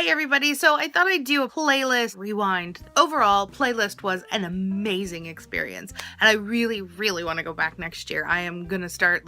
Hey everybody, so I thought I'd do a playlist rewind. Overall, playlist was an amazing experience, and I really want to go back next year. I am gonna start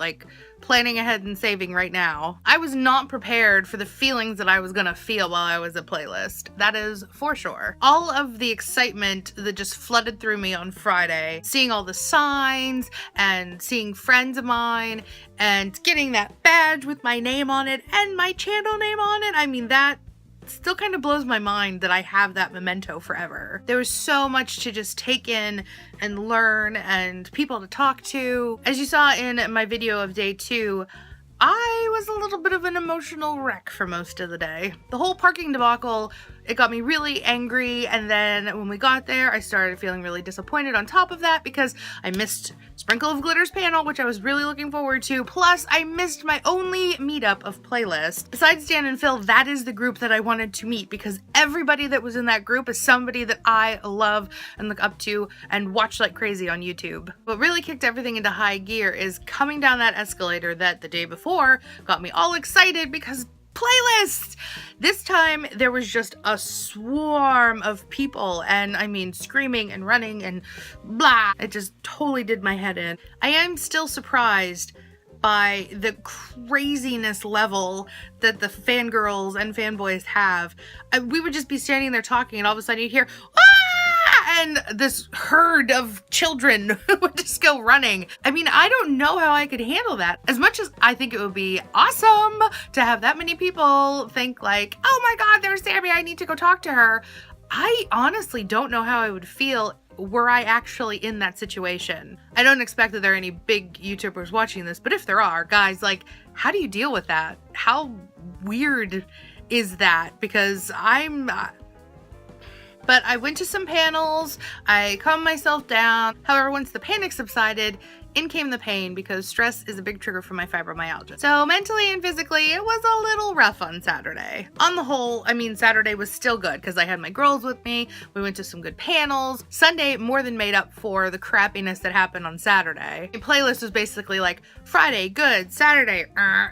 planning ahead and saving right now. I was not prepared for the feelings that I was gonna feel while I was at playlist. That is for sure. All of the excitement that just flooded through me on Friday, seeing all the signs and seeing friends of mine and getting that badge with my name on it and my channel name on it. I mean, that still kind of blows my mind that I have that memento forever. There was so much to just take in and learn and people to talk to. As you saw in my video of day 2, I was a little bit of an emotional wreck for most of the day. The whole parking debacle, it got me really angry, and then when we got there, I started feeling really disappointed on top of that because I missed Sprinkle of Glitter's panel, which I was really looking forward to, plus I missed my only meetup of playlist. Besides Dan and Phil, that is the group that I wanted to meet because everybody that was in that group is somebody that I love and look up to and watch like crazy on YouTube. What really kicked everything into high gear is coming down that escalator that the day before got me all excited because playlist! This time there was just a swarm of people, and I mean screaming and running and blah. It just totally did my head in. I am still surprised by the craziness level that the fangirls and fanboys have. We would just be standing there talking and all of a sudden you'd hear, ah! And this herd of children would just go running. I mean, I don't know how I could handle that. As much as I think it would be awesome to have that many people think like, oh my God, there's Sammy, I need to go talk to her. I honestly don't know how I would feel were I actually in that situation. I don't expect that there are any big YouTubers watching this, but if there are, guys, how do you deal with that? How weird is that? Because But I went to some panels, I calmed myself down. However, once the panic subsided, in came the pain because stress is a big trigger for my fibromyalgia. So mentally and physically, it was a little rough on Saturday. On the whole, I mean, Saturday was still good because I had my girls with me. We went to some good panels. Sunday more than made up for the crappiness that happened on Saturday. The playlist was basically like Friday, good, Saturday,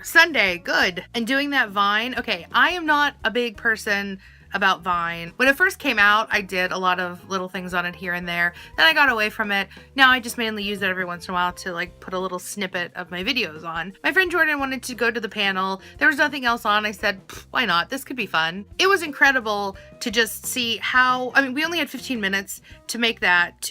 Sunday, good. And doing that Vine, okay, I am not a big person about Vine. When it first came out, I did a lot of little things on it here and there. Then I got away from it. Now I just mainly use it every once in a while to put a little snippet of my videos on. My friend Jordan wanted to go to the panel. There was nothing else on. I said, why not? This could be fun. It was incredible to just see how, I mean, we only had 15 minutes to make that,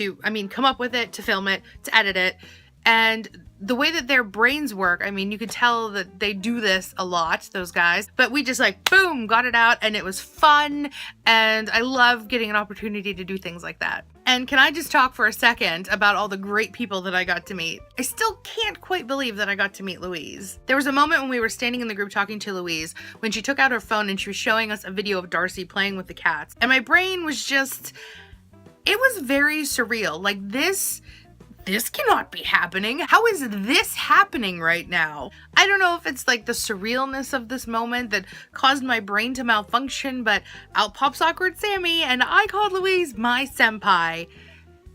come up with it, to film it, to edit it. And the way that their brains work, I mean, you could tell that they do this a lot, those guys, but we just boom, got it out, and it was fun, and I love getting an opportunity to do things like that. And can I just talk for a second about all the great people that I got to meet? I still can't quite believe that I got to meet Louise. There was a moment when we were standing in the group talking to Louise when she took out her phone and she was showing us a video of Darcy playing with the cats, and my brain was just, it was very surreal. This cannot be happening. How is this happening right now? I don't know if it's the surrealness of this moment that caused my brain to malfunction, but out pops Awkward Sammy, and I called Louise my senpai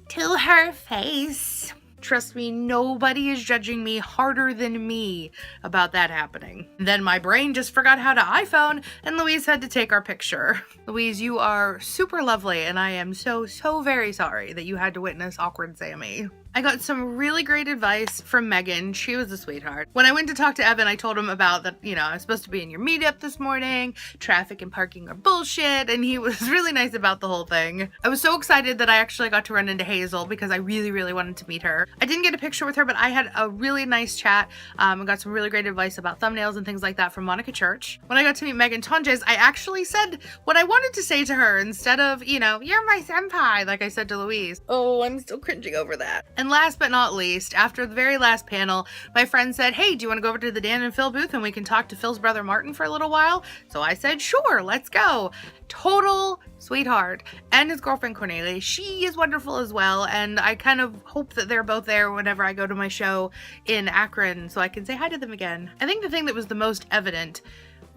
to her face. Trust me, nobody is judging me harder than me about that happening. Then my brain just forgot how to iPhone, and Louise had to take our picture. Louise, you are super lovely, and I am so very sorry that you had to witness Awkward Sammy. I got some really great advice from Megan. She was a sweetheart. When I went to talk to Evan, I told him about that, I was supposed to be in your meetup this morning. Traffic and parking are bullshit. And he was really nice about the whole thing. I was so excited that I actually got to run into Hazel because I really wanted to meet her. I didn't get a picture with her, but I had a really nice chat and got some really great advice about thumbnails and things like that from Monica Church. When I got to meet Megan Tonjes, I actually said what I wanted to say to her instead of, you're my senpai, like I said to Louise. Oh, I'm still cringing over that. And last but not least, after the very last panel, my friend said, hey, do you want to go over to the Dan and Phil booth and we can talk to Phil's brother Martin for a little while? So I said, sure, let's go. Total sweetheart. And his girlfriend Cornelia, she is wonderful as well, and I kind of hope that they're both there whenever I go to my show in Akron so I can say hi to them again. I think the thing that was the most evident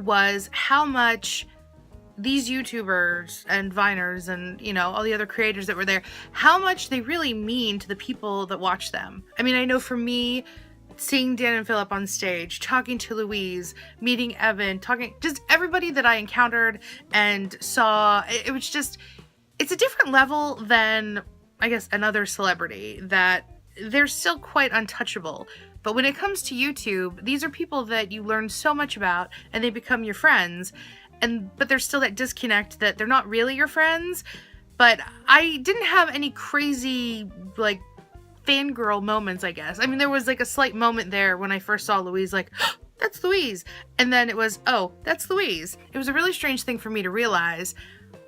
was how much these YouTubers and Viners and, all the other creators that were there, how much they really mean to the people that watch them. I mean, I know for me, seeing Dan and Philip on stage, talking to Louise, meeting Evan, talking, just everybody that I encountered and saw, it was just, it's a different level than, I guess, another celebrity, that they're still quite untouchable. But when it comes to YouTube, these are people that you learn so much about and they become your friends. But there's still that disconnect that they're not really your friends. But I didn't have any crazy, like, fangirl moments, I guess. I mean, there was like a slight moment there when I first saw Louise, like, oh, that's Louise. And then it was, oh, that's Louise. It was a really strange thing for me to realize.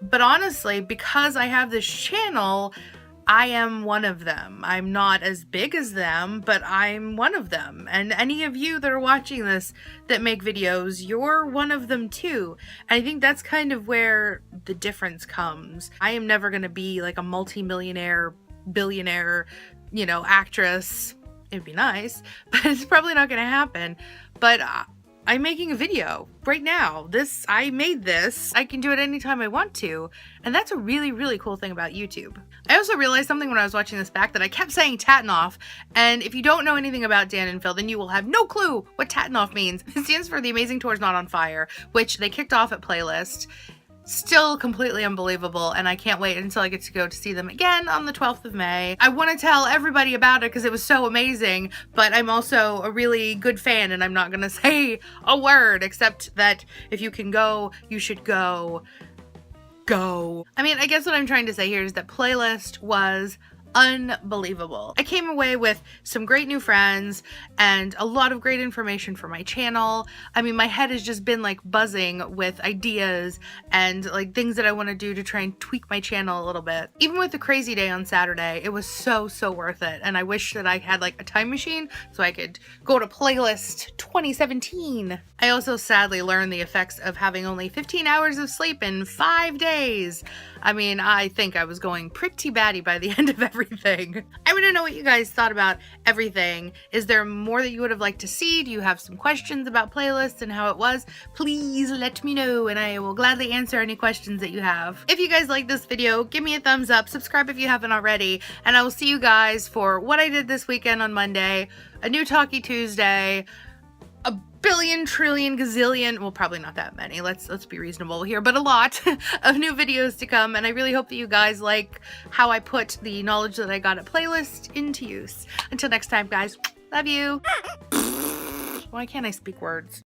But honestly, because I have this channel, I am one of them. I'm not as big as them, but I'm one of them. And any of you that are watching this that make videos, you're one of them too. And I think that's kind of where the difference comes. I am never going to be like a multi-millionaire, billionaire, you know, actress. It'd be nice, but it's probably not going to happen. But I'm making a video right now. I made this. I can do it anytime I want to. And that's a really, really cool thing about YouTube. I also realized something when I was watching this back, that I kept saying Tatanoff. And if you don't know anything about Dan and Phil, then you will have no clue what Tatanoff means. It stands for The Amazing Tours Not on Fire, which they kicked off at Playlist. Still completely unbelievable, and I can't wait until I get to go to see them again on the 12th of May. I want to tell everybody about it because it was so amazing, but I'm also a really good fan, and I'm not going to say a word except that if you can go, you should go. Go. I mean, I guess what I'm trying to say here is that Playlist was unbelievable. I came away with some great new friends and a lot of great information for my channel. I mean, my head has just been like buzzing with ideas and like things that I want to do to try and tweak my channel a little bit. Even with the crazy day on Saturday, it was so worth it. And I wish that I had like a time machine so I could go to Playlist 2017. I also sadly learned the effects of having only 15 hours of sleep in 5 days. I mean, I think I was going pretty batty by the end of everything. I want to know what you guys thought about everything. Is there more that you would have liked to see? Do you have some questions about Playlists and how it was? Please let me know and I will gladly answer any questions that you have. If you guys like this video, give me a thumbs up, subscribe if you haven't already, and I will see you guys for what I did this weekend on Monday, a new Talkie Tuesday, a billion, trillion, gazillion, well, probably not that many, let's be reasonable here, but a lot of new videos to come, and I really hope that you guys like how I put the knowledge that I got at Playlist into use. Until next time, guys, love you. Why can't I speak words?